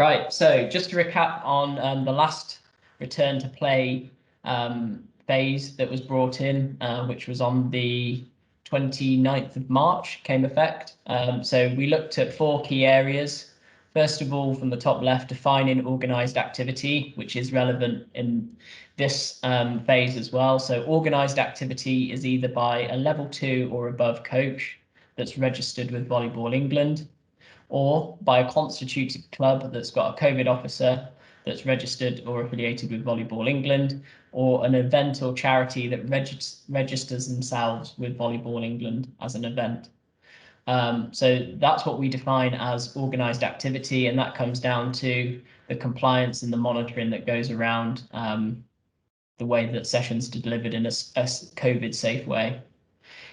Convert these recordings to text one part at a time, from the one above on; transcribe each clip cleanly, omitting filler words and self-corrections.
Right, so just to recap on the last return to play phase that was brought in, which was on the 29th of March, came effect. So we looked at 4 key areas. First of all, from the top left, defining organised activity, which is relevant in this phase as well. So organised activity is either by a level 2 or above coach that's registered with Volleyball England, or by a constituted club that's got a COVID officer that's registered or affiliated with Volleyball England, or an event or charity that registers themselves with Volleyball England as an event. So that's what we define as organised activity, and that comes down to the compliance and the monitoring that goes around the way that sessions are delivered in a COVID safe way.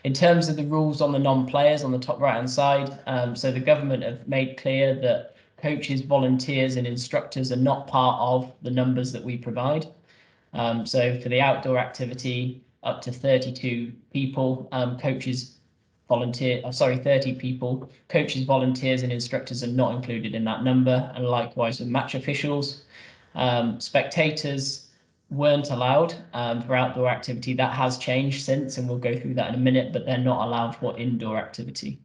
In terms of the rules on the non-players on the top right-hand side, so the government have made clear that coaches, volunteers and instructors are not part of the numbers that we provide. So for the outdoor activity, up to 32 people, 30 people, coaches, volunteers and instructors are not included in that number, and likewise with match officials. Spectators weren't allowed for outdoor activity. That has changed since, and we'll go through that in a minute, but they're not allowed for indoor activity.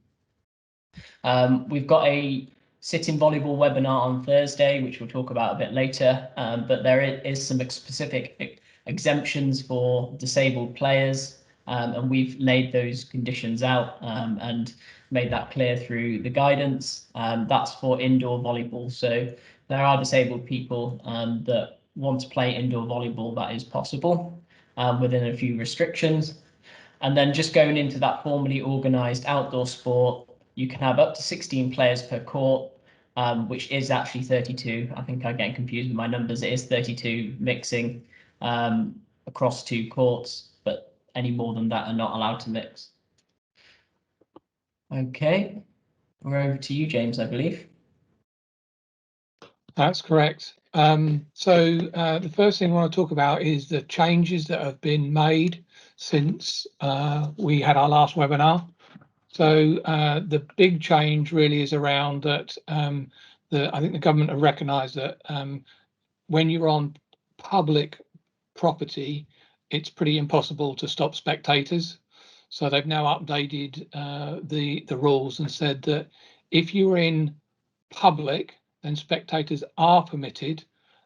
We've got a sitting volleyball webinar on Thursday, which we'll talk about a bit later, but there is some specific exemptions for disabled players, and we've laid those conditions out and made that clear through the guidance. That's for indoor volleyball. So there are disabled people that want to play indoor volleyball. That is possible within a few restrictions. And then just going into that formally organised outdoor sport, you can have up to 16 players per court, which is actually 32. I think I'm getting confused with my numbers. It is 32 mixing across 2 courts, but any more than that are not allowed to mix. Okay, we're over to you, James, I believe. That's correct. So the first thing I want to talk about is the changes that have been made since we had our last webinar. So the big change really is around that I think the government have recognised that when you're on public property, it's pretty impossible to stop spectators. So they've now updated the rules and said that if you're in public, then spectators are permitted.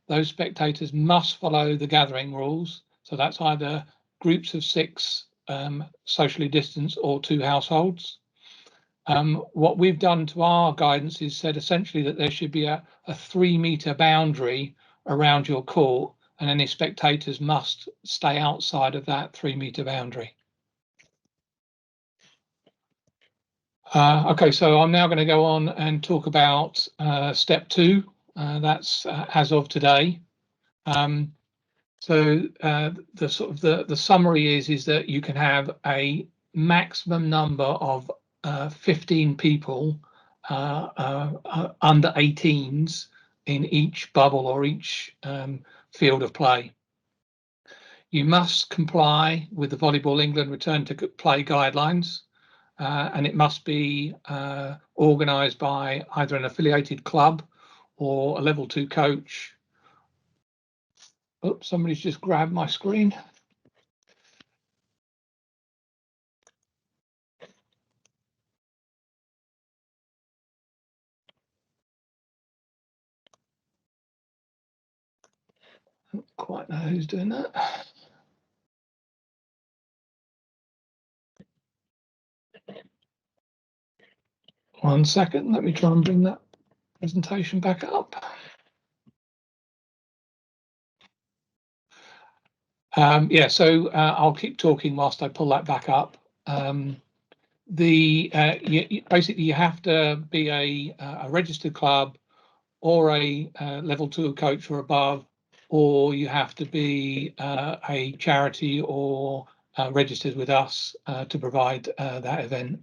Those spectators must follow the gathering rules. So that's either groups of 6 socially distanced or 2 households. What we've done to our guidance is said essentially that there should be a 3-metre boundary around your court, and any spectators must stay outside of that 3-metre boundary. Okay, so I'm now going to go on and talk about step 2. That's as of today. So the summary is that you can have a maximum number of 15 people under 18s in each bubble or each field of play. You must comply with the Volleyball England return to play guidelines, and it must be organised by either an affiliated club or a level 2 coach. Oops, somebody's just grabbed my screen. I don't quite know who's doing that. One second, let me try and bring that presentation back up. Yeah, so I'll keep talking whilst I pull that back up. Basically you have to be a registered club or a level 2 coach or above, or you have to be a charity or registered with us to provide that event.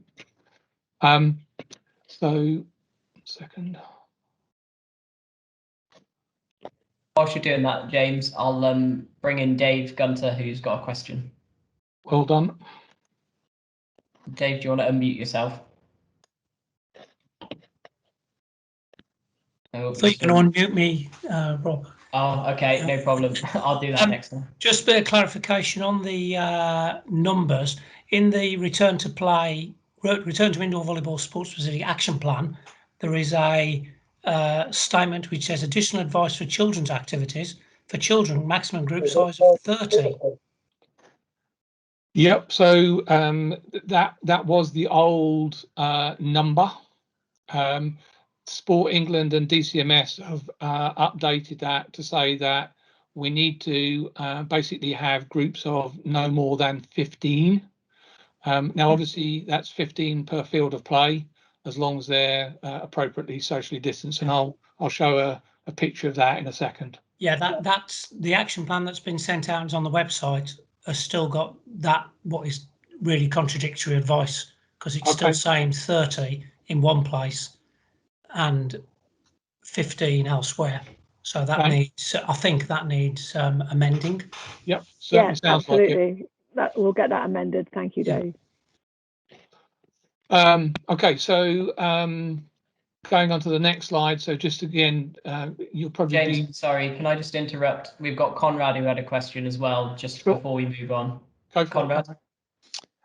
So, 1 second. Whilst you're doing that, James, I'll bring in Dave Gunter, who's got a question. Well done. Dave, do you want to unmute yourself? Oh, So you can unmute me, Rob. Oh, okay, no problem. I'll do that next time. Just a bit of clarification on the numbers. In the return to indoor volleyball sports specific action plan, there is a statement which says additional advice for children's activities. For children, maximum group size of 30. Yep. So that was the old number. Sport England and DCMS have updated that to say that we need to basically have groups of no more than 15. Now, obviously, that's 15 per field of play, as long as they're appropriately socially distanced. And I'll show a picture of that in a second. Yeah, that's the action plan that's been sent out and on the website has still got that, what is really contradictory advice, because it's still saying 30 in one place and 15 elsewhere. So that needs, I think that needs amending. Yep, certainly sounds absolutely. Like it. We'll get that amended. Thank you, Dave. Okay, so going on to the next slide. So just again, you'll probably James, sorry, can I just interrupt? We've got Conrad who had a question as well, just before we move on. Go for Conrad. it.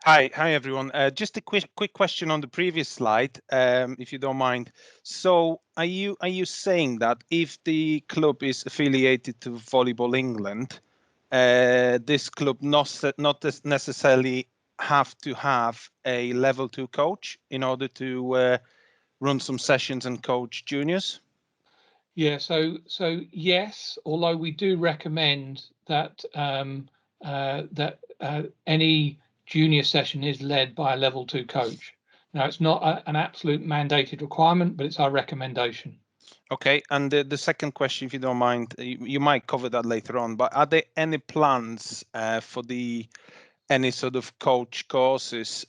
Hi everyone. Just a quick question on the previous slide, if you don't mind. So are you saying that if the club is affiliated to Volleyball England, this club not necessarily have to have a level 2 coach in order to run some sessions and coach juniors? Yeah, so yes, although we do recommend that any junior session is led by a level 2 coach. Now, it's not an absolute mandated requirement, but it's our recommendation. Okay, and the second question, if you don't mind, you might cover that later on, but are there any plans for any sort of coach courses?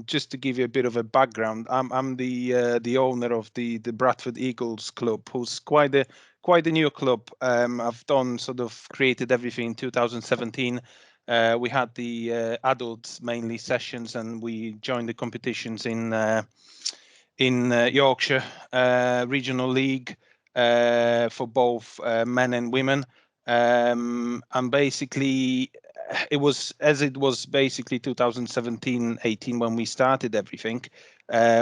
Just to give you a bit of a background, I'm the owner of the Bradford Eagles club, who's quite a new club. I've created everything in 2017. We had the adults mainly sessions, and we joined the competitions in Yorkshire Regional League for both men and women. And basically, it was basically 2017-18 when we started everything.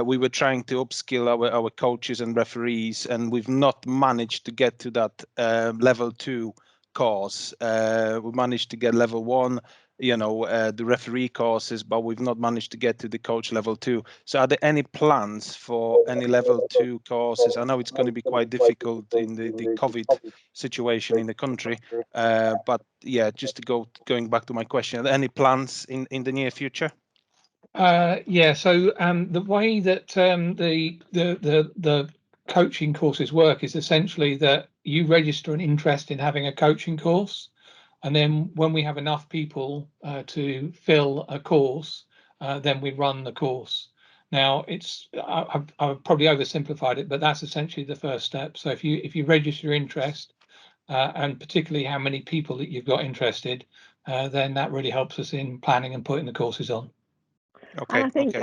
We were trying to upskill our coaches and referees, and we've not managed to get to that level 2 course. We managed to get level 1, the referee courses, but we've not managed to get to the coach level 2. So are there any plans for any level 2 courses? I know it's going to be quite difficult in the COVID situation in the country, but yeah, just going back to my question, are there any plans in the near future? Yeah, so the way that the coaching courses work is essentially that you register an interest in having a coaching course, and then when we have enough people to fill a course, then we run the course. Now, I've probably oversimplified it, but that's essentially the first step. So if you register interest, and particularly how many people that you've got interested, then that really helps us in planning and putting the courses on. Okay. And I think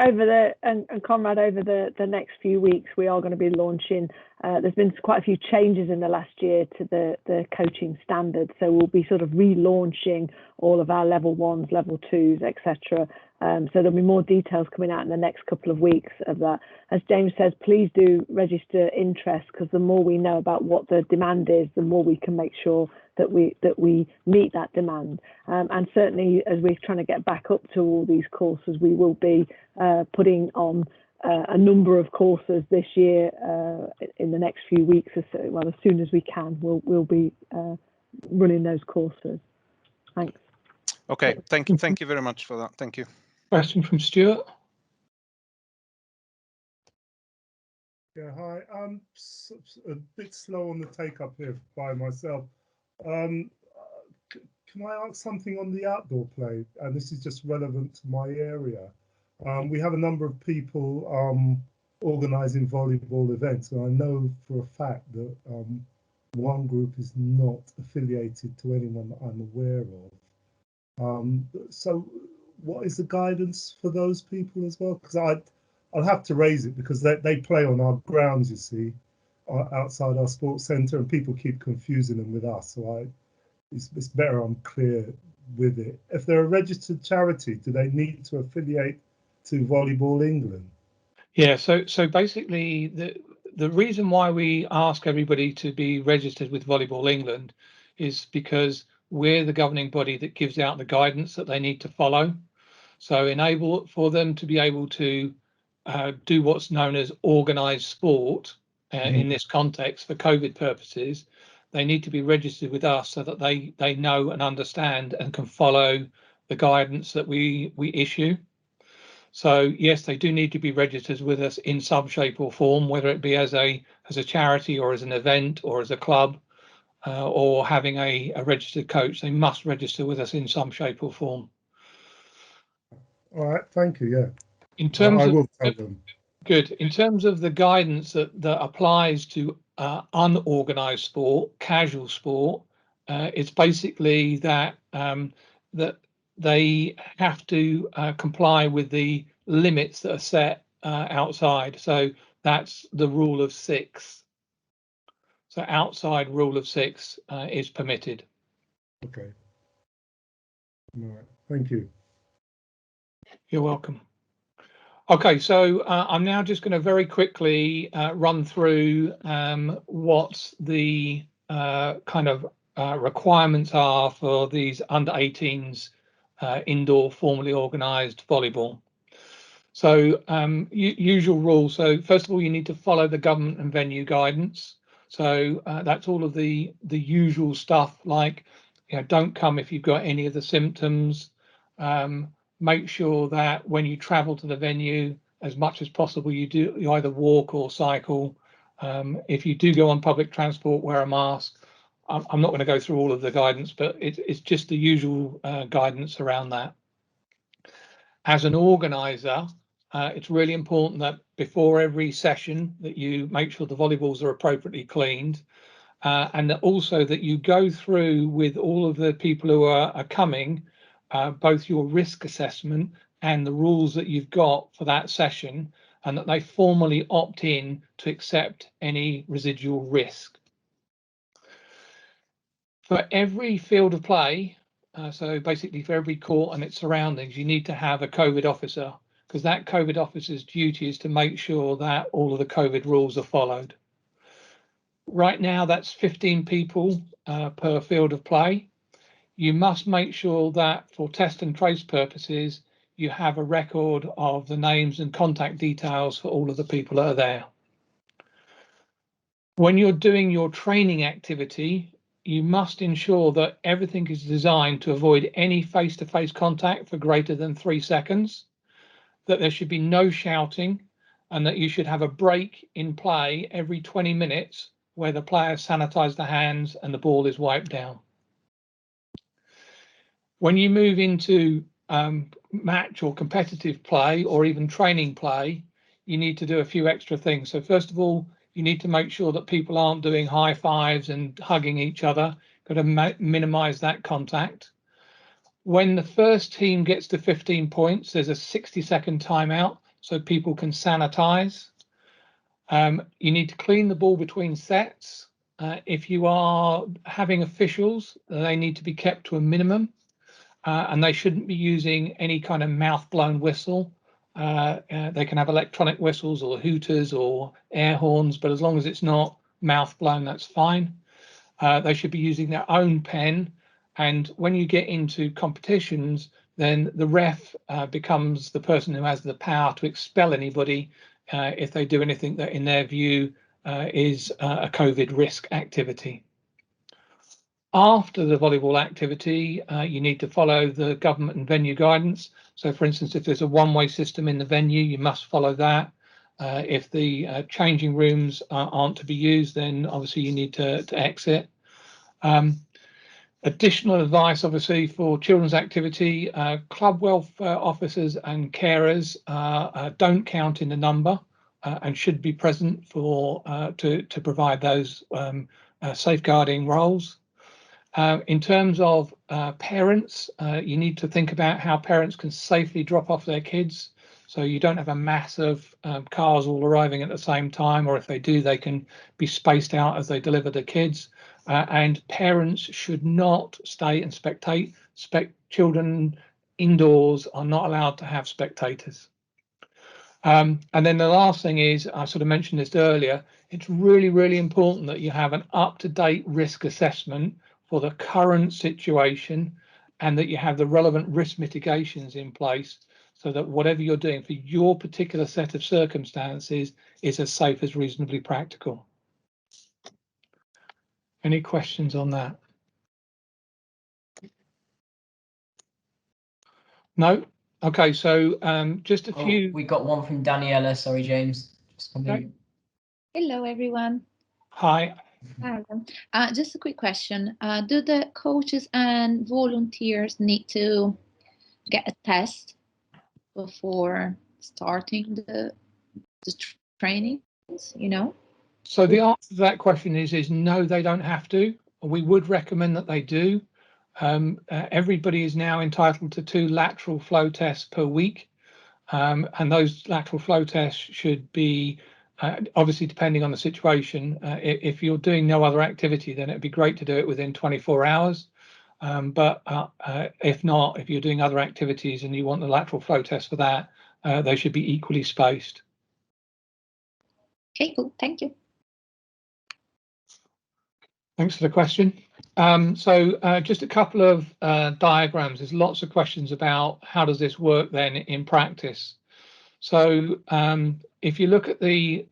Conrad, over the next few weeks, we are going to be launching. There's been quite a few changes in the last year to the coaching standards, so we'll be sort of relaunching all of our level 1s, level 2s, etc. So there'll be more details coming out in the next couple of weeks of that. As James says, please do register interest, because the more we know about what the demand is, the more we can make sure that we meet that demand. And certainly, as we're trying to get back up to all these courses, we will be putting on a number of courses this year in the next few weeks. As soon as we can, we'll be running those courses. Thanks. Okay, thank you very much for that. Thank you. Question from Stuart. Yeah, hi. I'm a bit slow on the take up here by myself. Can I ask something on the outdoor play? And this is just relevant to my area. We have a number of people organising volleyball events, and I know for a fact that one group is not affiliated to anyone that I'm aware of. So what is the guidance for those people as well? Because I'll have to raise it, because they play on our grounds, you see, outside our sports centre, and people keep confusing them with us. So it's better I'm clear with it. If they're a registered charity, do they need to affiliate to Volleyball England? Yeah, so basically the reason why we ask everybody to be registered with Volleyball England is because we're the governing body that gives out the guidance that they need to follow. So enable for them to be able to do what's known as organised sport in this context for COVID purposes, they need to be registered with us so that they know and understand and can follow the guidance that we issue. So yes, they do need to be registered with us in some shape or form, whether it be as a charity or as an event or as a club or having a registered coach. They must register with us in some shape or form. All right, thank you. Yeah, In terms I of will tell them. Good. In terms of the guidance that applies to unorganised sport, casual sport, it's basically that that they have to comply with the limits that are set outside. So that's the rule of 6. So outside rule of 6 is permitted. Okay. All right. Thank you. You're welcome. Okay, so I'm now just going to very quickly run through what the kind of requirements are for these under 18s indoor formally organised volleyball. So usual rules. So first of all, you need to follow the government and venue guidance. So that's all of the usual stuff like, you know, don't come if you've got any of the symptoms. Make sure that when you travel to the venue, as much as possible, you either walk or cycle. If you do go on public transport, wear a mask. I'm not going to go through all of the guidance, but it's just the usual guidance around that. As an organizer, it's really important that before every session that you make sure the volleyballs are appropriately cleaned, and that also that you go through with all of the people who are coming, both your risk assessment and the rules that you've got for that session, and that they formally opt in to accept any residual risk. For every field of play, so basically for every court and its surroundings, you need to have a COVID officer, because that COVID officer's duty is to make sure that all of the COVID rules are followed. Right now, that's 15 people per field of play. You must make sure that for test and trace purposes, you have a record of the names and contact details for all of the people that are there. When you're doing your training activity, you must ensure that everything is designed to avoid any face-to-face contact for greater than 3 seconds, that there should be no shouting, and that you should have a break in play every 20 minutes where the players sanitize their hands and the ball is wiped down. When you move into match or competitive play or even training play, you need to do a few extra things. So first of all, you need to make sure that people aren't doing high fives and hugging each other. Got to minimize that contact. When the first team gets to 15 points, there's a 60-second timeout so people can sanitize. You need to clean the ball between sets. If you are having officials, they need to be kept to a minimum. And they shouldn't be using any kind of mouth-blown whistle. They can have electronic whistles or hooters or air horns, but as long as it's not mouth-blown, that's fine. They should be using their own pen. And when you get into competitions, then the ref becomes the person who has the power to expel anybody if they do anything that, in their view, is a COVID risk activity. After the volleyball activity, you need to follow the government and venue guidance. So, for instance, if there's a one-way system in the venue, you must follow that. If the changing rooms aren't to be used, then obviously you need to exit. Additional advice, obviously, for children's activity, club welfare officers and carers don't count in the number and should be present for to provide those safeguarding roles. In terms of parents, you need to think about how parents can safely drop off their kids. So you don't have a mass of cars all arriving at the same time, or if they do, they can be spaced out as they deliver the kids. And parents should not stay and spectate. Children indoors are not allowed to have spectators. And then the last thing is, I sort of mentioned this earlier, it's really, really important that you have an up-to-date risk assessment for the current situation and that you have the relevant risk mitigations in place so that whatever you're doing for your particular set of circumstances is as safe as reasonably practical. Any questions on that? No? Okay, so just a few. We got one from Daniela. Sorry, James. Just coming. Okay. Hello, everyone. Hi. Just a quick question. Do the coaches and volunteers need to get a test before starting the trainings, you know? So the answer to that question is no, they don't have to. We would recommend that they do. Everybody is now entitled to 2 lateral flow tests per week. And those lateral flow tests should be, obviously depending on the situation, if you're doing no other activity, then it'd be great to do it within 24 hours. But if not, if you're doing other activities and you want the lateral flow test for that, they should be equally spaced. Okay, cool. Thank you. Thanks for the question. So just a couple of diagrams. There's lots of questions about how does this work then in practice. So if you look at the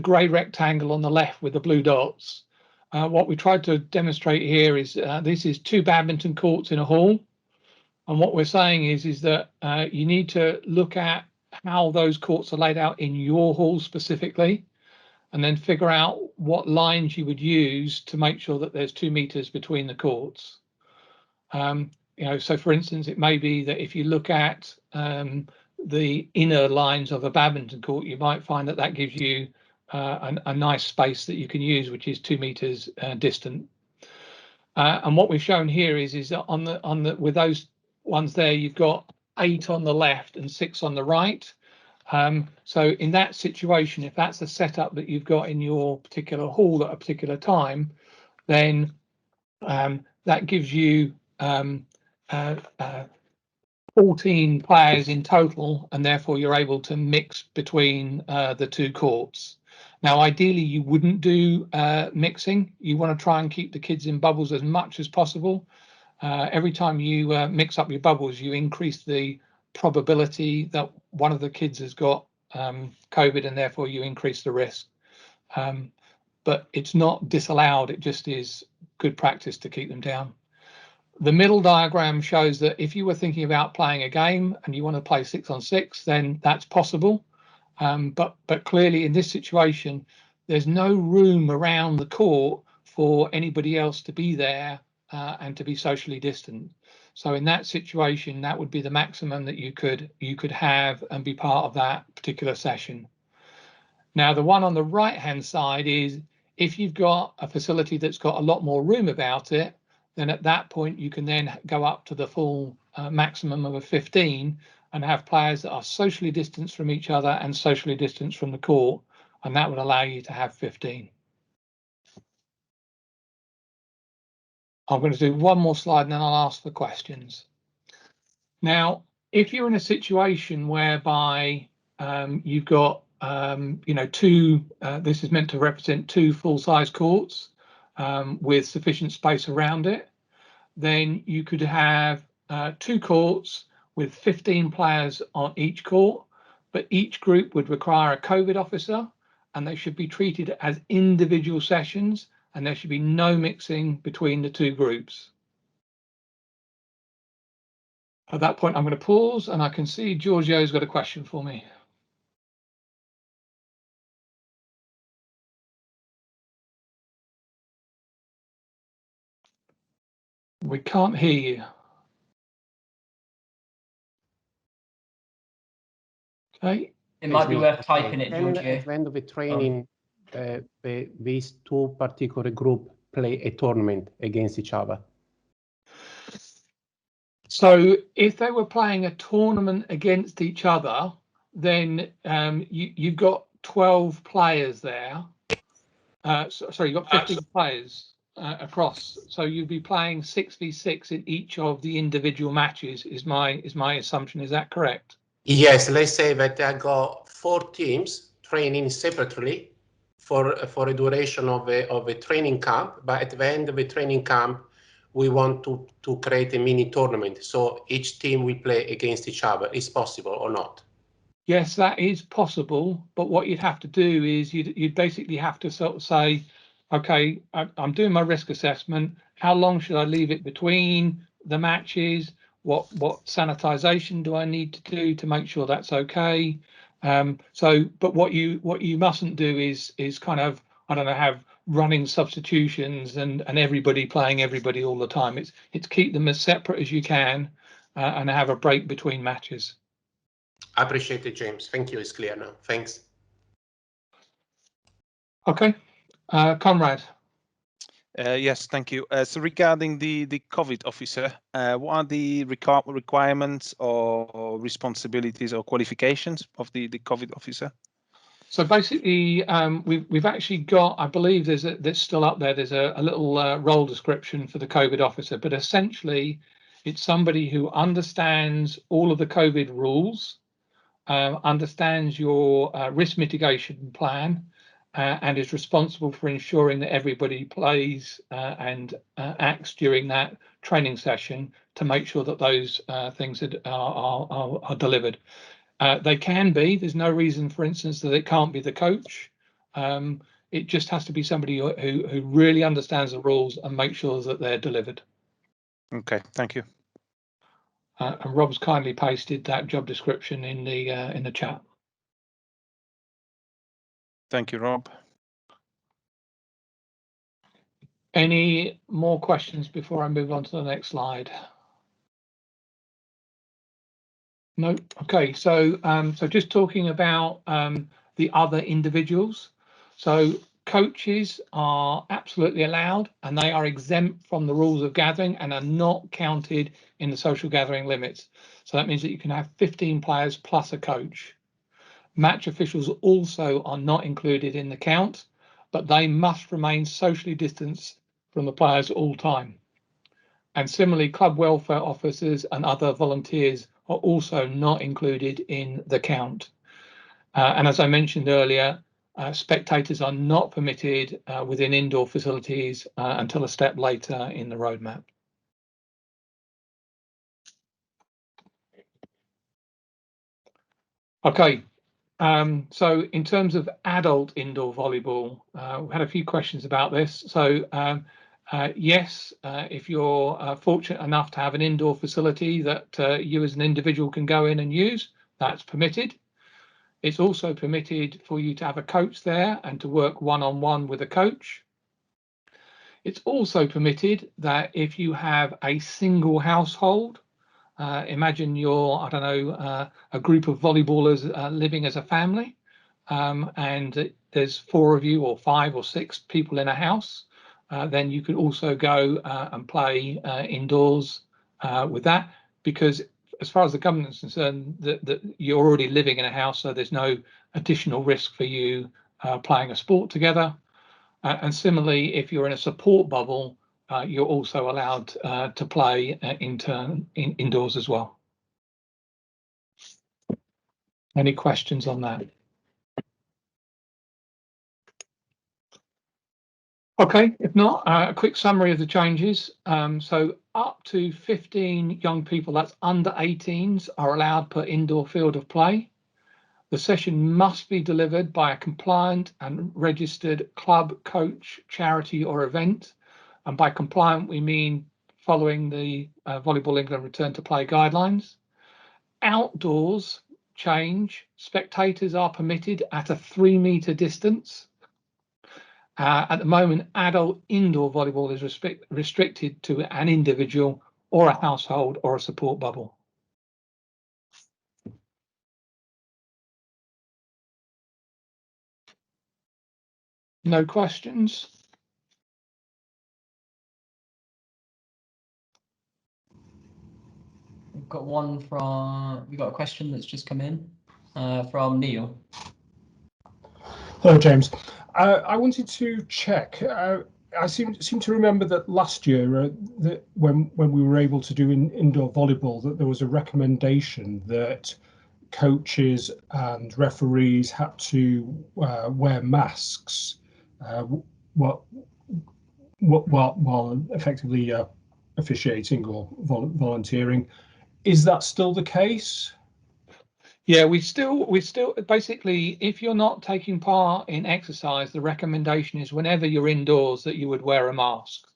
grey rectangle on the left with the blue dots, what we tried to demonstrate here is this is 2 badminton courts in a hall. And what we're saying is that you need to look at how those courts are laid out in your hall specifically, and then figure out what lines you would use to make sure that there's 2 meters between the courts. You know, so for instance, it may be that if you look at the inner lines of a badminton court, you might find that that gives you a nice space that you can use, which is 2 meters distant. And what we've shown here is that on the with those ones there, you've got 8 on the left and 6 on the right. So in that situation, if that's the setup that you've got in your particular hall at a particular time, then that gives you 14 players in total, and therefore you're able to mix between the 2 courts. Now, ideally, you wouldn't do mixing. You want to try and keep the kids in bubbles as much as possible. Every time you mix up your bubbles, you increase the probability that one of the kids has got COVID, and therefore you increase the risk. But it's not disallowed, it just is good practice to keep them down. The middle diagram shows that if you were thinking about playing a game and you want to play 6 on 6, then that's possible. But clearly in this situation, there's no room around the court for anybody else to be there and to be socially distant. So in that situation, that would be the maximum that you could have and be part of that particular session. Now, the one on the right hand side is if you've got a facility that's got a lot more room about it, then at that point you can then go up to the full maximum of a 15 and have players that are socially distanced from each other and socially distanced from the court, and that would allow you to have 15. I'm going to do one more slide and then I'll ask for questions. Now, if you're in a situation whereby you've got, you know, 2, this is meant to represent 2 full-size courts with sufficient space around it, then you could have 2 courts with 15 players on each court, but each group would require a COVID officer and they should be treated as individual sessions, and there should be no mixing between the 2 groups. At that point, I'm going to pause, and I can see Giorgio's got a question for me. We can't hear you. Okay. It might be worth typing it, And Giorgio. at the end of the training, these 2 particular groups play a tournament against each other. So if they were playing a tournament against each other, then you've got 12 players there. Sorry, you've got 15 players across. So you'd be playing 6v6 in each of the individual matches. Is my assumption? Is that correct? Yes, let's say that I got 4 teams training separately for a duration of a training camp, but at the end of the training camp, we want to create a mini tournament. So each team will play against each other. Is possible or not? Yes, that is possible. But what you'd have to do is you'd basically have to sort of say, okay, I'm doing my risk assessment. How long should I leave it between the matches? What sanitization do I need to do to make sure that's okay? But what you mustn't do is kind of, I don't know, have running substitutions and everybody playing everybody all the time. It's keep them as separate as you can and have a break between matches. I appreciate it, James. Thank you. It's clear now. Thanks. Okay, Conrad. Yes, thank you. So regarding the COVID officer, what are the requirements or responsibilities or qualifications of the COVID officer? So basically, we've actually got, I believe there's still up there. There's a little role description for the COVID officer, but essentially, it's somebody who understands all of the COVID rules, understands your risk mitigation plan, and is responsible for ensuring that everybody plays and acts during that training session to make sure that those things are delivered. They can be. There's no reason, for instance, that it can't be the coach. It just has to be somebody who really understands the rules and makes sure that they're delivered. Okay, thank you. And Rob's kindly pasted that job description in the chat. Thank you, Rob. Any more questions before I move on to the next slide? No. Okay. So just talking about the other individuals. So coaches are absolutely allowed, and they are exempt from the rules of gathering and are not counted in the social gathering limits. So that means that you can have 15 players plus a coach. Match officials also are not included in the count, but they must remain socially distanced from the players at all time. And similarly, club welfare officers and other volunteers are also not included in the count. And as I mentioned earlier, spectators are not permitted within indoor facilities until a step later in the roadmap. Okay, so in terms of adult indoor volleyball, we had a few questions about this. So yes, if you're fortunate enough to have an indoor facility that you as an individual can go in and use, that's permitted. It's also permitted for you to have a coach there and to work one-on-one with a coach. It's also permitted that if you have a single household, imagine you're, I don't know, a group of volleyballers living as a family, and there's 4 of you or 5 or 6 people in a house, then you could also go and play indoors with that, because as far as the government is concerned, that you're already living in a house, so there's no additional risk for you playing a sport together. And similarly, if you're in a support bubble, you're also allowed to play indoors as well. Any questions on that? Okay, if not, a quick summary of the changes. So up to 15 young people, that's under 18s, are allowed per indoor field of play. The session must be delivered by a compliant and registered club, coach, charity or event. And by compliant, we mean following the Volleyball England return to play guidelines. Outdoors change, spectators are permitted at a 3-meter distance. At the moment, adult indoor volleyball is restricted to an individual or a household or a support bubble. No questions? got one from, we got a question that's just come in from Neil. Hello, James. I wanted to check. I seem to remember that last year, that when we were able to do indoor volleyball, that there was a recommendation that coaches and referees had to wear masks while effectively officiating or volunteering. Is that still the case? Yeah, we still basically, if you're not taking part in exercise, the recommendation is whenever you're indoors that you would wear a mask.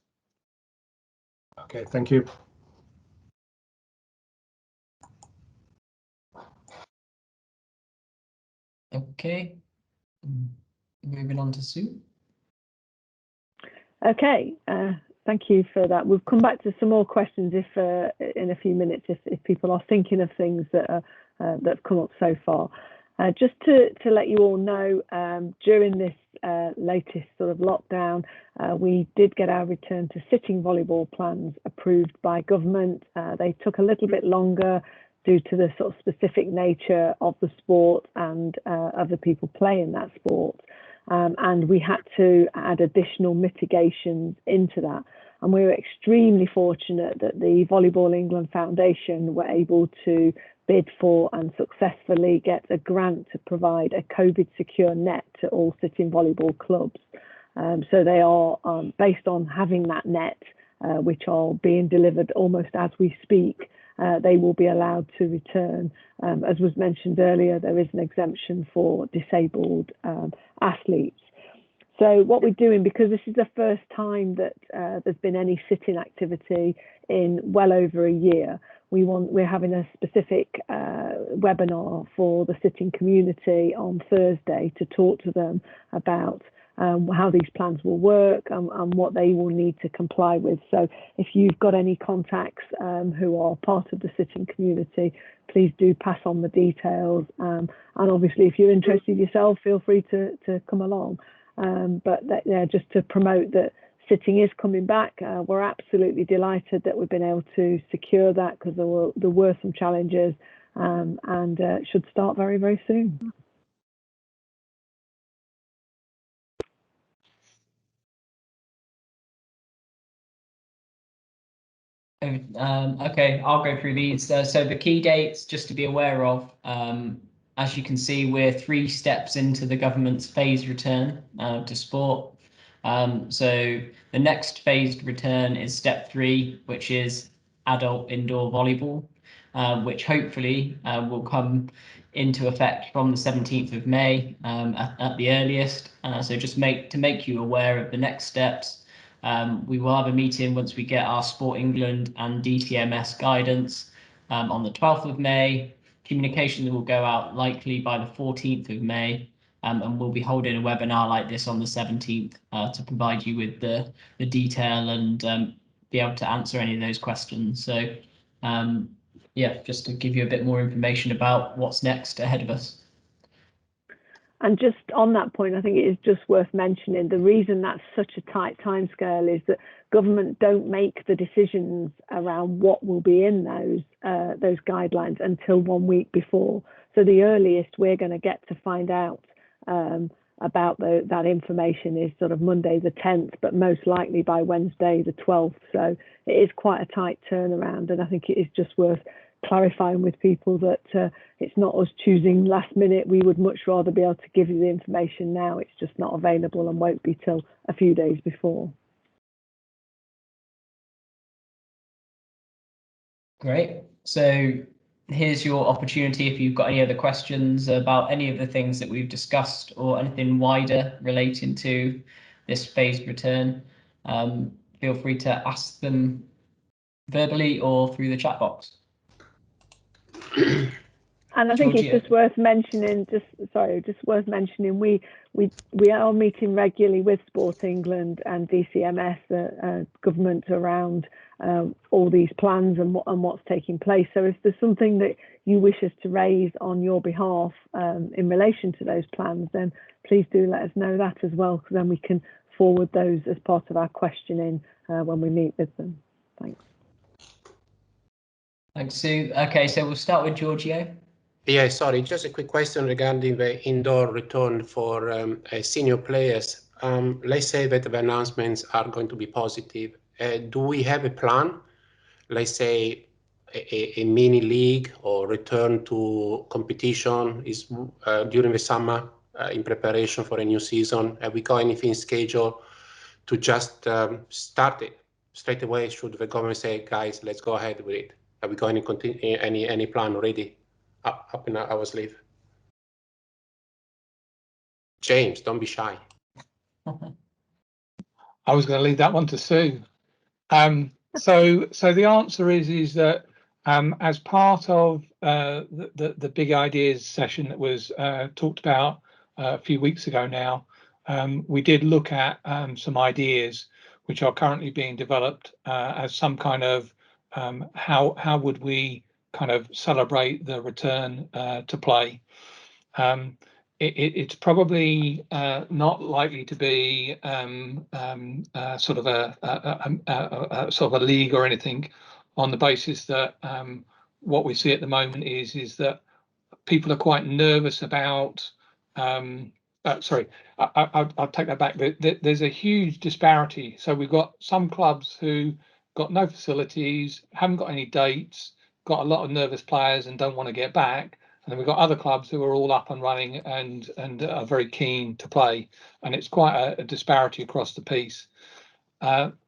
Okay, thank you. Okay, moving on to Sue. Okay, thank you for that. We'll come back to some more questions if in a few minutes if people are thinking of things that are that have come up so far. Just to let you all know, during this latest sort of lockdown, we did get our return to sitting volleyball plans approved by government. They took a little bit longer due to the sort of specific nature of the sport and of the people playing that sport. And we had to add additional mitigations into that. And we were extremely fortunate that the Volleyball England Foundation were able to bid for and successfully get a grant to provide a COVID secure net to all sitting volleyball clubs. So they are based on having that net, which are being delivered almost as we speak. They will be allowed to return. As was mentioned earlier, there is an exemption for disabled athletes. So what we're doing, because this is the first time that there's been any sitting activity in well over a year, we're having a specific webinar for the sitting community on Thursday to talk to them about how these plans will work and what they will need to comply with. So if you've got any contacts who are part of the sitting community, please do pass on the details. And obviously, if you're interested yourself, feel free to come along. But just to promote that sitting is coming back. We're absolutely delighted that we've been able to secure that, because there were some challenges, and should start very, very soon. Okay, I'll go through these. So the key dates, just to be aware of, as you can see, we're 3 steps into the government's phased return to sport. So the next phased return is step 3, which is adult indoor volleyball, which hopefully will come into effect from the 17th of May at the earliest. So just to make you aware of the next steps. We will have a meeting once we get our Sport England and DTMS guidance on the 12th of May. Communication will go out likely by the 14th of May, and we'll be holding a webinar like this on the 17th to provide you with the detail and be able to answer any of those questions. So yeah, just to give you a bit more information about what's next ahead of us. And just on that point, I think it is just worth mentioning the reason that's such a tight timescale is that government don't make the decisions around what will be in those guidelines until 1 week before. So the earliest we're going to get to find out about that information is sort of Monday the 10th, but most likely by Wednesday the 12th. So it is quite a tight turnaround, and I think it is just worth clarifying with people that it's not us choosing last minute. We would much rather be able to give you the information now. It's just not available and won't be till a few days before. Great. So here's your opportunity. If you've got any other questions about any of the things that we've discussed or anything wider relating to this phased return, feel free to ask them verbally or through the chat box. And I think it's just worth mentioning, we are meeting regularly with Sport England and DCMS, government, around all these plans and what's taking place. So if there's something that you wish us to raise on your behalf in relation to those plans, then please do let us know that as well, because then we can forward those as part of our questioning when we meet with them. Thanks. Thanks, Sue. Okay, so we'll start with Giorgio. Yeah, sorry, just a quick question regarding the indoor return for senior players. Let's say that the announcements are going to be positive. Do we have a plan? Let's say a mini league or return to competition is during the summer in preparation for a new season. Have we got anything scheduled to just start it straight away? Should the government say, guys, let's go ahead with it? Have we got any plan already up in our sleeve? James, don't be shy. I was going to leave that one to Sue. So the answer is that as part of the big ideas session that was talked about a few weeks ago now, we did look at some ideas which are currently being developed as some kind of how would we kind of celebrate the return to play. It's probably not likely to be sort of a sort of a league or anything, on the basis that what we see at the moment is that people are quite nervous about. Sorry, I'll take that back. There's a huge disparity. So we've got some clubs who got no facilities, haven't got any dates, got a lot of nervous players and don't want to get back. And then we've got other clubs who are all up and running and are very keen to play. And it's quite a disparity across the piece.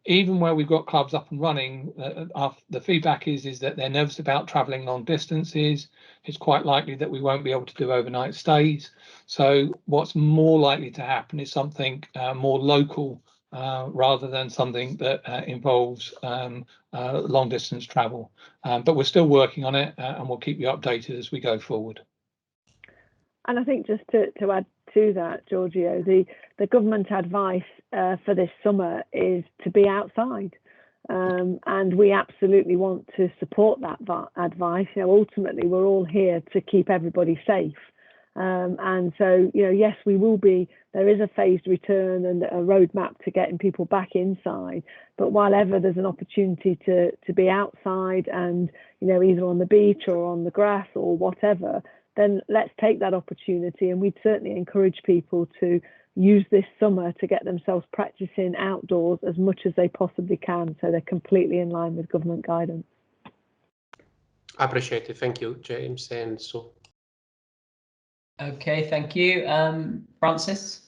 Even where we've got clubs up and running, the feedback is that they're nervous about travelling long distances. It's quite likely that we won't be able to do overnight stays. So what's more likely to happen is something more local rather than something that involves long distance travel. But we're still working on it and we'll keep you updated as we go forward. And I think just to add to that, Giorgio, the government advice for this summer is to be outside. And we absolutely want to support that advice. You know, ultimately, we're all here to keep everybody safe. And so, you know, yes, we will be, there is a phased return and a roadmap to getting people back inside. But while ever there's an opportunity to be outside and, you know, either on the beach or on the grass or whatever, then let's take that opportunity. And we'd certainly encourage people to use this summer to get themselves practicing outdoors as much as they possibly can, so they're completely in line with government guidance. I appreciate it. Thank you, James and Sue. Okay, thank you. Francis?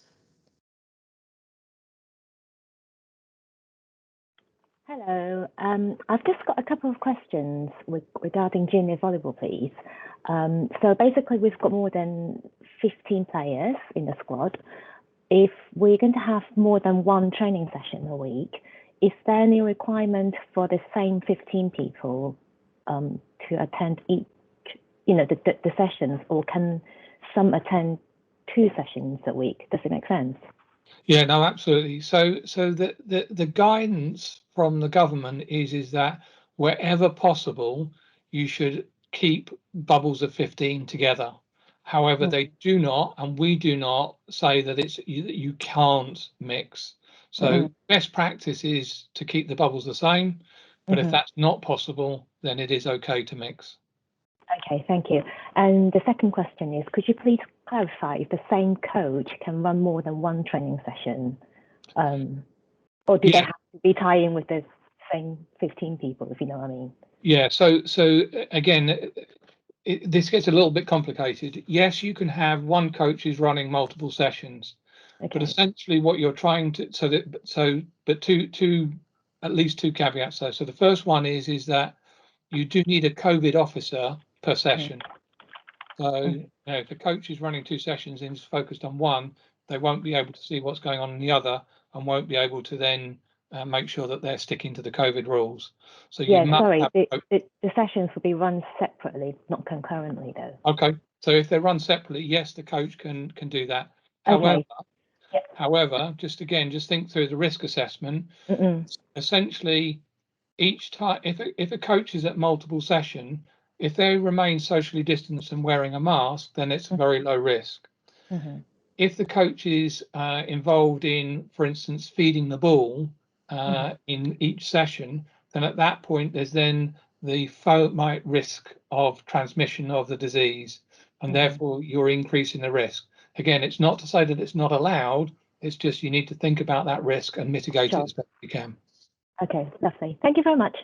Hello, I've just got a couple of questions regarding junior volleyball, please. So basically, we've got more than 15 players in the squad. If we're going to have more than one training session a week, is there any requirement for the same 15 people to attend each, you know, the sessions, or can some attend 2 sessions a week? Does it make sense? Yeah, no, absolutely. So the guidance from the government is that wherever possible, you should keep bubbles of 15 together. However, they do not, and we do not say that you can't mix. So best practice is to keep the bubbles the same, but if that's not possible, then it is okay to mix. Okay, thank you. And the second question is, could you please clarify if the same coach can run more than one training session? Or do they have to be tying with the same 15 people, if you know what I mean? Yeah, so again, this gets a little bit complicated. Yes, you can have one coach who's running multiple sessions, but essentially what you're trying to, but at least two caveats though. So the first one is that you do need a COVID officer per session. So you know, if a coach is running 2 sessions and is focused on one, they won't be able to see what's going on in the other and won't be able to then make sure that they're sticking to the COVID rules. So you must the sessions will be run separately, not concurrently though. Okay, so if they're run separately, yes, the coach can do that. Okay. However, just think through the risk assessment. Essentially, each time, if a coach is at multiple session, if they remain socially distanced and wearing a mask, then it's very low risk. If the coach is involved in, for instance, feeding the ball in each session, then at that point there's then the finite risk of transmission of the disease, and therefore you're increasing the risk. Again, it's not to say that it's not allowed, it's just you need to think about that risk and mitigate it as best you can. Okay, lovely. Thank you very much.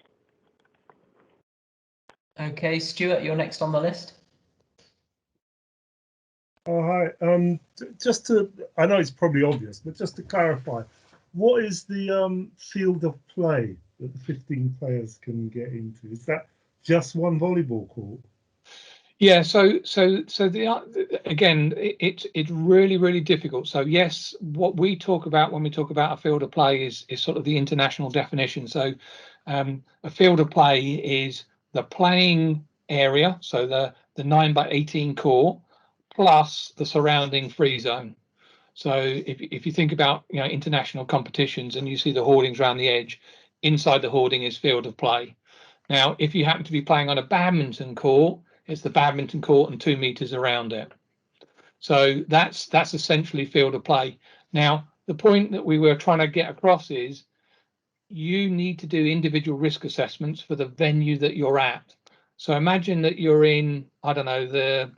Okay, Stuart, you're next on the list. Oh, hi. Just to, I know it's probably obvious, but just to clarify, what is the field of play that the 15 players can get into? Is that just one volleyball court? Yeah, so again, it's really difficult. So yes, what we talk about when we talk about a field of play is sort of the international definition. So a field of play is the playing area, so the 9x18 court plus the surrounding free zone. So if you think about international competitions and you see the hoardings around the edge, inside the hoarding is field of play. Now, if you happen to be playing on a badminton court, it's the badminton court and 2 meters around it. So that's essentially field of play. Now, the point that we were trying to get across is you need to do individual risk assessments for the venue that you're at. So imagine that you're in, I don't know, the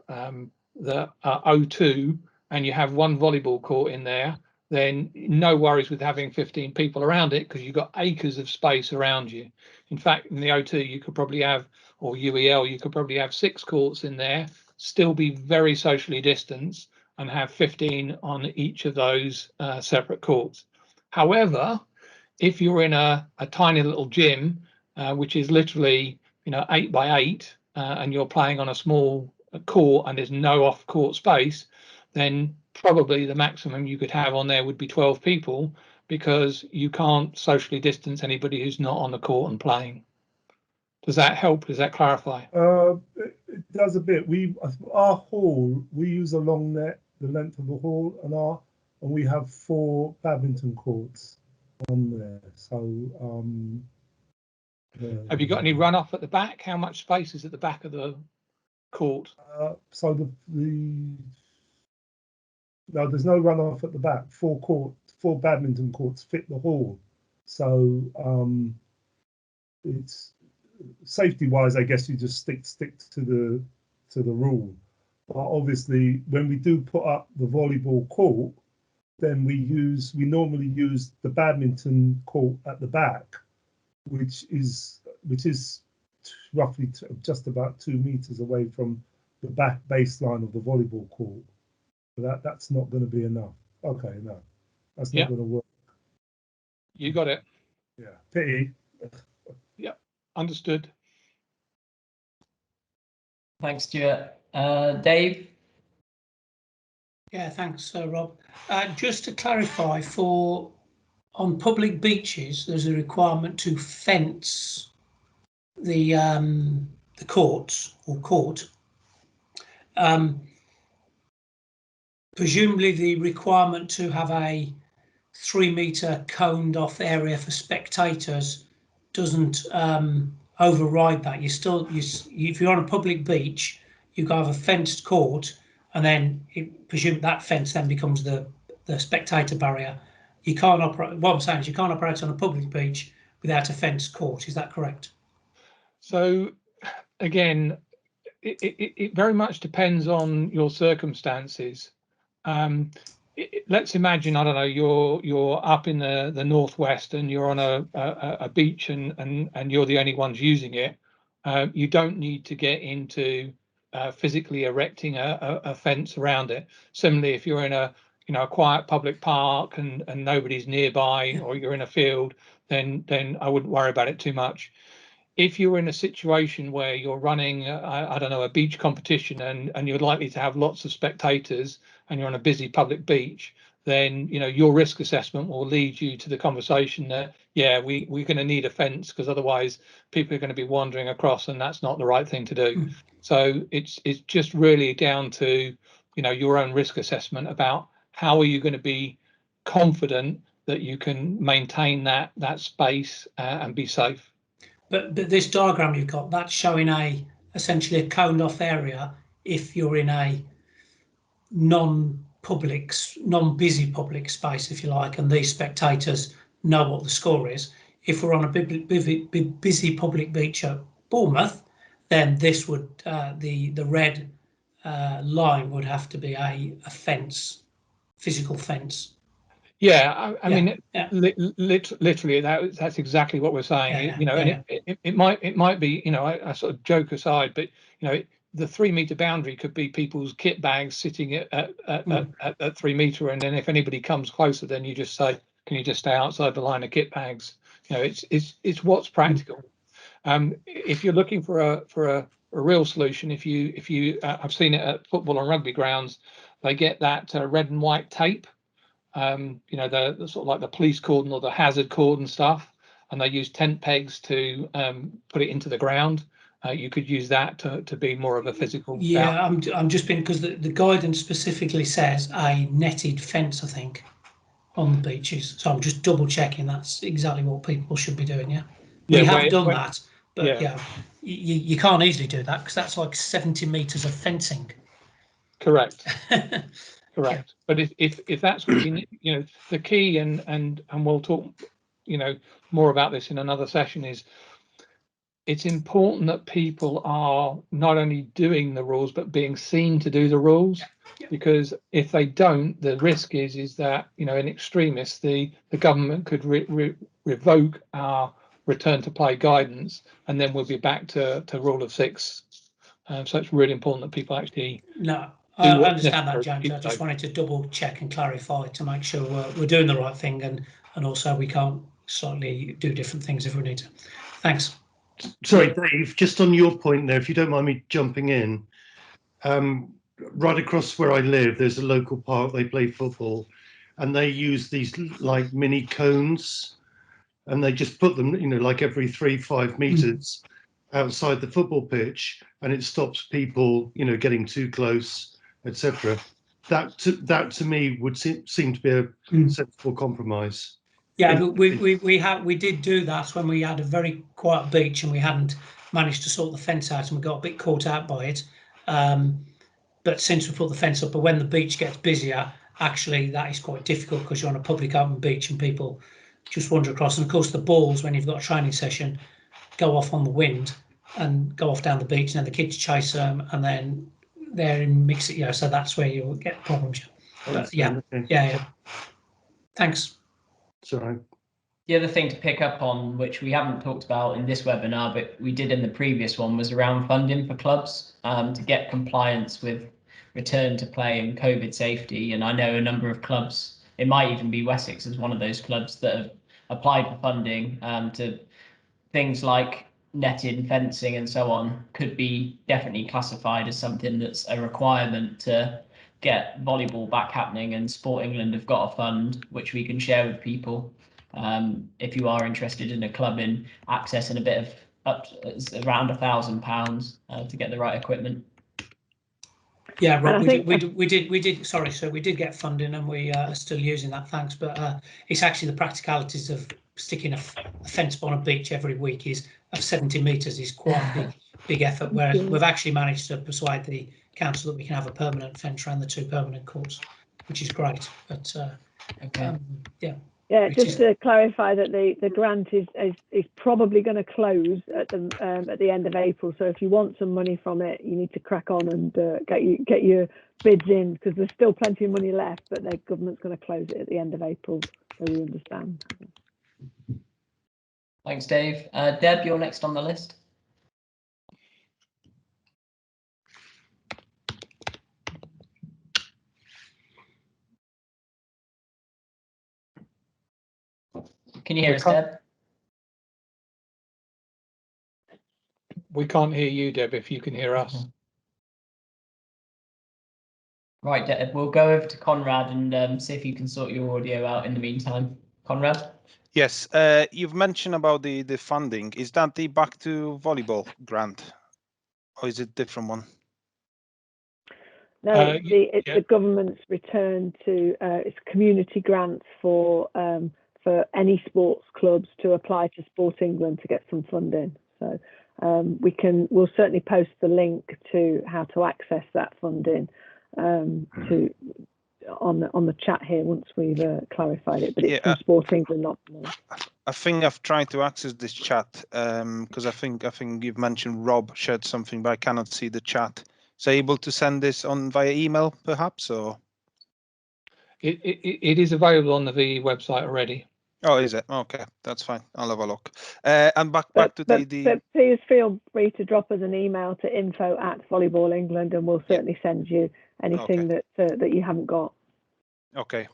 O2 and you have one volleyball court in there, then no worries with having 15 people around it because you've got acres of space around you. In fact, in the O2, you could probably have, or UEL, you could probably have 6 courts in there, still be very socially distanced and have 15 on each of those separate courts. However, if you're in a tiny little gym, which is literally 8x8, and you're playing on a small court and there's no off-court space, then probably the maximum you could have on there would be 12 people because you can't socially distance anybody who's not on the court and playing. Does that help? Does that clarify? It does a bit. Our hall, we use a long net, the length of the hall, and we have 4 badminton courts on there. So have you got any runoff at the back? How much space is at the back of the court? So no, there's no runoff at the back. 4 badminton courts fit the hall. So it's safety wise, I guess you just stick to the rule. But obviously, when we do put up the volleyball court, then we normally use the badminton court at the back, which is roughly just about 2 meters away from the back baseline of the volleyball court. But that's not going to be enough. Okay, no, that's not going to work. You got it. Yeah, pity. Yeah, understood. Thanks, Stuart. Dave? Yeah, thanks, Rob. Just to clarify, on public beaches, there's a requirement to fence the courts or court. Presumably, the requirement to have a 3-meter coned off area for spectators doesn't override that. If you're on a public beach, you can have a fenced court, and then presume that fence then becomes the spectator barrier. You can't operate. What I'm saying is you can't operate on a public beach without a fenced court. Is that correct? So again, it very much depends on your circumstances. Let's imagine, I don't know, you're up in the northwest and you're on a beach and you're the only ones using it. You don't need to get into physically erecting a fence around it. Similarly, if you're in a quiet public park and nobody's nearby, or you're in a field, then I wouldn't worry about it too much. If you're in a situation where you're running, I don't know, a beach competition and you're likely to have lots of spectators and you're on a busy public beach, then your risk assessment will lead you to the conversation that, yeah, we're going to need a fence because otherwise people are going to be wandering across and that's not the right thing to do. So it's just really down to your own risk assessment about how are you going to be confident that you can maintain that space and be safe. But this diagram you've got, that's showing essentially a coned off area if you're in a non-busy public space, if you like, and these spectators know what the score is. If we're on a busy public beach at Bournemouth, then this would the red line would have to be a fence, physical fence. Yeah, I Yeah, mean, yeah. literally, that's exactly what we're saying. Yeah, You know, yeah, and it might be, you know, I sort of joke aside, but you know, the 3 meter boundary could be people's kit bags sitting at 3 meter, and then if anybody comes closer, then you just say, can you just stay outside the line of kit bags? You know, it's what's practical. If you're looking for a real solution, if you I've seen it at football and rugby grounds, they get that red and white tape. You know, the sort of like the police cordon or the hazard cordon stuff, and they use tent pegs to put it into the ground. You could use that to be more of a physical. Yeah, I'm just being, because the guidance specifically says a netted fence, I think, on the beaches. So I'm just double checking that's exactly what people should be doing. Yeah, we have done that, but yeah, you can't easily do that because that's like 70 meters of fencing. Correct. Correct. But if that's what you need, you know, the key, and we'll talk, you know, more about this in another session, is it's important that people are not only doing the rules but being seen to do the rules. Because if they don't, the risk is that, you know, in extremis, the government could revoke our return to play guidance, and then we'll be back to rule of 6. So it's really important that people actually. No, I understand that, James. I just wanted to double check and clarify to make sure we're doing the right thing, and also we can't slightly do different things if we need to. Thanks. Sorry, Dave, just on your point there, if you don't mind me jumping in, right across where I live, there's a local park, they play football, and they use these like mini cones, and they just put them, you know, like every 3-5 meters outside the football pitch, and it stops people, you know, getting too close, etc. That to me would seem to be a sensible compromise. Yeah, but we did do that when we had a very quiet beach and we hadn't managed to sort the fence out, and we got a bit caught out by it. But since we put the fence up, but when the beach gets busier, actually that is quite difficult because you're on a public open beach and people just wander across. And of course the balls, when you've got a training session, go off on the wind and go off down the beach, and then the kids chase them, and then they're in mix it, you know, so that's where you'll get problems. But yeah. Thanks. Sorry. The other thing to pick up on, which we haven't talked about in this webinar, but we did in the previous one, was around funding for clubs to get compliance with return to play and COVID safety. And I know a number of clubs, it might even be Wessex as one of those clubs, that have applied for funding to things like netting, fencing and so on, could be definitely classified as something that's a requirement to get volleyball back happening. And Sport England have got a fund which we can share with people if you are interested in a club in accessing a bit of around £1,000 to get the right equipment. Yeah, Rob, we did. Sorry, so we did get funding, and we are still using that. Thanks, but it's actually the practicalities of sticking a fence on a beach every week of 70 meters is quite a big effort. Whereas we've actually managed to persuade the council that we can have a permanent fence around the 2 permanent courts, which is great. But yeah. Yeah, just to clarify that the grant is probably going to close at the end of April. So if you want some money from it, you need to crack on and get your bids in, because there's still plenty of money left, but the government's going to close it at the end of April, so we understand. Thanks, Dave. Deb, you're next on the list. Can you hear us, Deb? We can't hear you, Deb, if you can hear us. Right, Deb, we'll go over to Conrad and see if you can sort your audio out in the meantime. Conrad? Yes, you've mentioned about the funding. Is that the Back to Volleyball grant, or is it a different one? No, it's the government's return to it's community grants for any sports clubs to apply to Sport England to get some funding. So we'll certainly post the link to how to access that funding on the chat here once we've clarified it. But it's from Sport England, not more. I think I've tried to access this chat because I think you've mentioned Rob shared something, but I cannot see the chat. So able to send this on via email, perhaps, or it is available on the VE website already. oh, is it? Okay, that's fine. I'll have a look. And back to the. But please feel free to drop us an email to info@Volleyball England, and we'll certainly send you anything that you haven't got. Okay,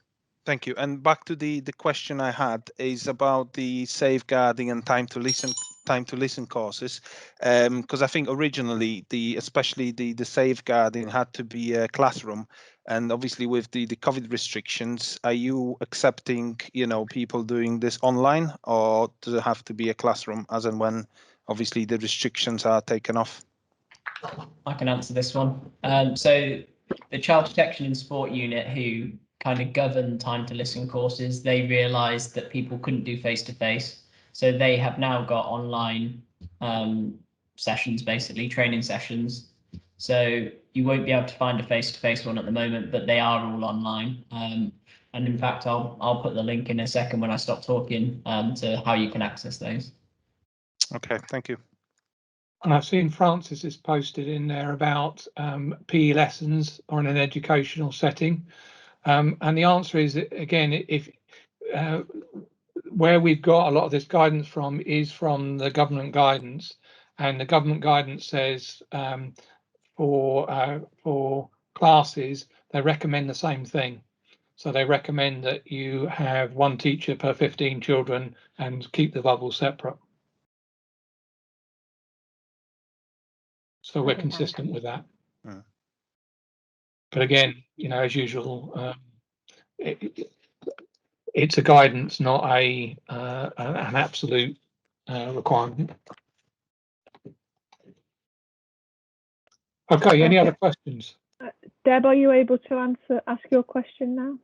thank you. And back to the question I had is about the safeguarding and time to listen courses, because I think originally especially the safeguarding had to be a classroom, and obviously with the COVID restrictions, are you accepting people doing this online, or does it have to be a classroom as and when obviously the restrictions are taken off? I can answer this one. So the Child Protection and Sport Unit, who kind of govern time to listen courses, they realized that people couldn't do face-to-face. So they have now got online sessions, basically training sessions. So you won't be able to find a face-to-face one at the moment, but they are all online. And in fact, I'll put the link in a second when I stop talking to how you can access those. Okay, thank you. And I've seen Francis has posted in there about PE lessons or in an educational setting. And the answer is, again, if where we've got a lot of this guidance from is from the government guidance, and the government guidance says for classes, they recommend the same thing. So they recommend that you have one teacher per 15 children and keep the bubbles separate. So we're consistent with that. But again, as usual, it's a guidance, not an absolute requirement. Okay, any other questions? Deb, are you able to ask your question now?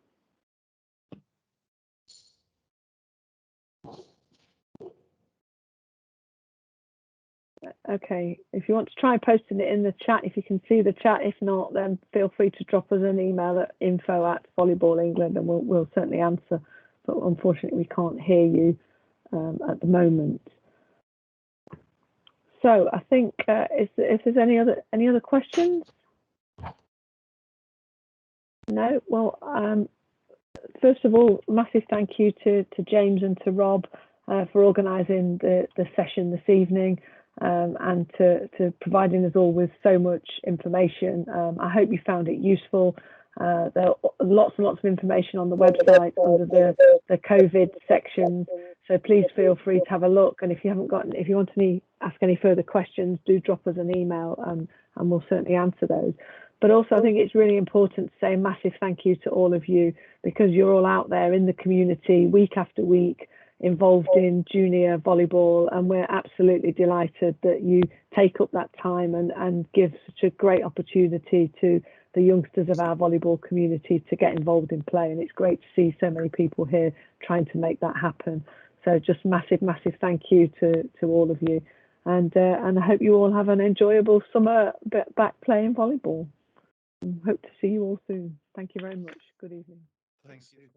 Okay, if you want to try posting it in the chat, if you can see the chat, if not, then feel free to drop us an email at info@Volleyball England, and we'll certainly answer. But unfortunately, we can't hear you at the moment. So I think if there's any other questions, no. Well, first of all, massive thank you to James and to Rob for organising the session this evening. And to providing us all with so much information. I hope you found it useful. There are lots and lots of information on the website under the COVID section, so please feel free to have a look. And if you want to ask any further questions, do drop us an email, and we'll certainly answer those. But also, I think it's really important to say a massive thank you to all of you, because you're all out there in the community week after week, involved in junior volleyball, and we're absolutely delighted that you take up that time and give such a great opportunity to the youngsters of our volleyball community to get involved in play. And it's great to see so many people here trying to make that happen. So just massive thank you to all of you, and I hope you all have an enjoyable summer back playing volleyball. Hope to see you all soon. Thank you very much. Good evening. Thank you.